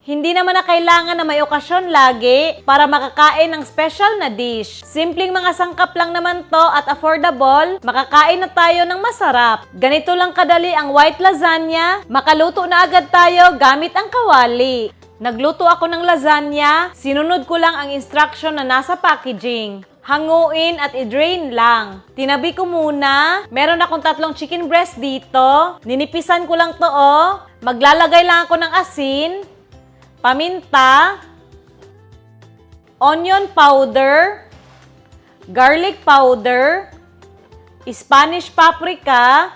Hindi naman na kailangan na may okasyon lagi para makakain ng special na dish. Simpleng mga sangkap lang naman to at affordable, makakain na tayo ng masarap. Ganito lang kadali ang white lasagna, makaluto na agad tayo gamit ang kawali. Nagluto ako ng lasagna, sinunod ko lang ang instruction na nasa packaging. Hanguin at i-drain lang. Tinabi ko muna. Meron akong 3 chicken breast dito. Ninipisan ko lang to oh. Maglalagay lang ako ng asin, paminta, onion powder, garlic powder, Spanish paprika,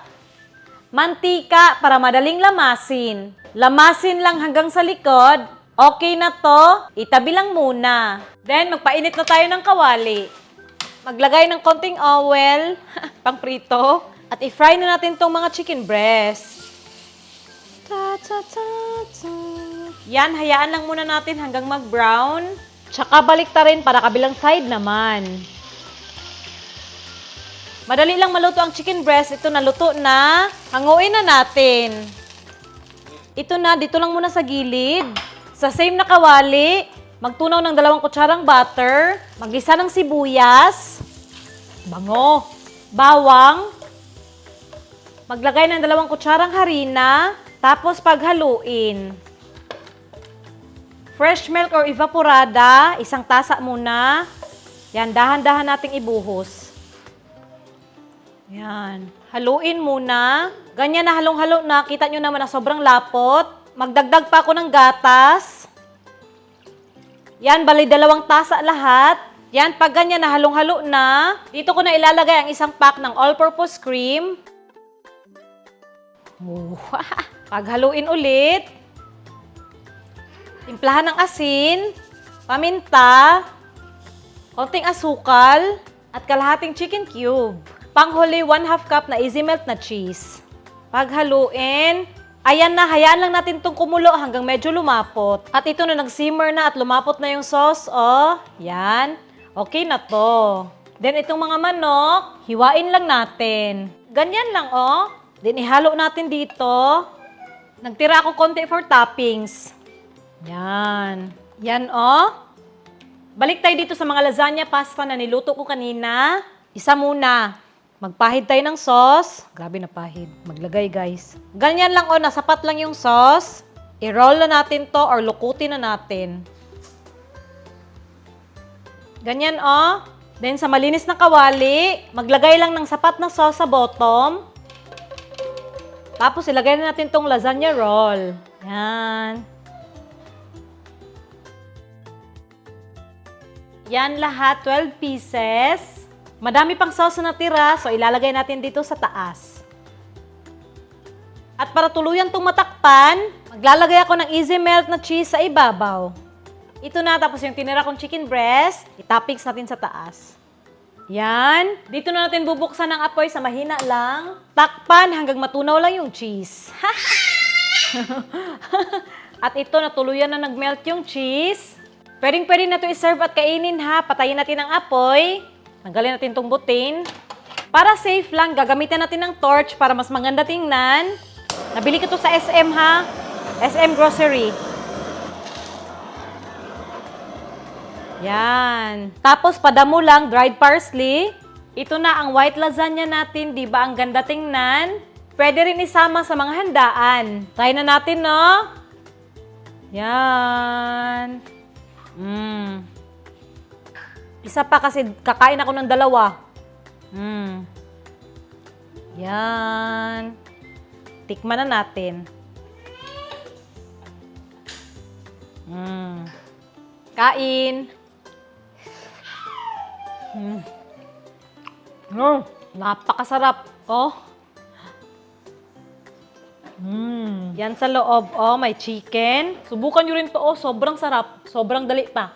mantika para madaling lamasin. Lamasin lang hanggang sa likod. Okay na to. Itabi lang muna. Then, magpainit na tayo ng kawali. Maglagay ng konting oil, pang prito, at i-fry na natin tong mga chicken breast. Yan, hayaan lang muna natin hanggang mag-brown. Tsaka balik ta rin para kabilang side naman. Madali lang maluto ang chicken breast. Ito naluto na. Hanguin na natin. Ito na, dito lang muna sa gilid. Sa same na kawali, magtunaw ng 2 kutsarang butter, mag-isa ng sibuyas, bango, bawang, maglagay ng 2 kutsarang harina, tapos paghaluin. Fresh milk or evaporada, 1 tasa muna. Yan, dahan-dahan nating ibuhos. Yan, haluin muna. Ganyan na halong-halo na, kita nyo naman na sobrang lapot. Magdagdag pa ako ng gatas. Yan, bali 2 tasa lahat. Yan, pag ganyan na halong-halo na, dito ko na ilalagay ang 1 pack ng all-purpose cream. Paghaluin ulit. Timplahan ng asin, paminta, konting asukal, at kalahating chicken cube. Panghuli, 1/2 cup na easy melt na cheese. Paghaluin, ayan na, hayaan lang natin itong kumulo hanggang medyo lumapot. At ito na, nag-simmer na at lumapot na yung sauce, oh. Yan. Okay na to. Then, itong mga manok, hiwain lang natin. Ganyan lang, oh. Then, ihalo natin dito. Nagtira ako konti for toppings. Yan. Yan, oh. Balik tayo dito sa mga lasagna pasta na niluto ko kanina. Isa muna. Magpahid tayo ng sauce. Grabe na pahid. Maglagay, guys. Ganyan lang, oh. Nasapat lang yung sauce. I-roll na natin to or lukutin na natin. Ganyan, oh. Then, sa malinis na kawali, maglagay lang ng sapat na sauce sa bottom. Tapos, ilagay na natin tong lasagna roll. Yan. Yan lahat, 12 pieces. Madami pang sauce na natira, so ilalagay natin dito sa taas. At para tuluyan itong matakpan, maglalagay ako ng easy melt na cheese sa ibabaw. Ito na, tapos yung tinira kong chicken breast, itoppings natin sa taas. Yan. Dito na natin bubuksan ng apoy sa mahina lang. Takpan hanggang matunaw lang yung cheese. At ito, natuluyan na nag-melt yung cheese. Pwedeng-pwede na ito i-serve at kainin ha. Patayin natin ang apoy. Tanggalin natin itong butin. Para safe lang, gagamitan natin ng torch para mas maganda tingnan. Nabili ko ito sa SM ha. SM Grocery. Yan. Tapos padamo lang, dried parsley. Ito na ang white lasagna natin. Diba ang ganda tingnan? Pwede rin isama sa mga handaan. Try na natin, no? Yan. Isa pa kasi kakain ako ng 2. Yan. Tikman na natin. Kain. Napakasarap. Oh. Yan sa loob. Oh, may chicken. Subukan nyo rin to. Oh, sobrang sarap. Sobrang dali pa.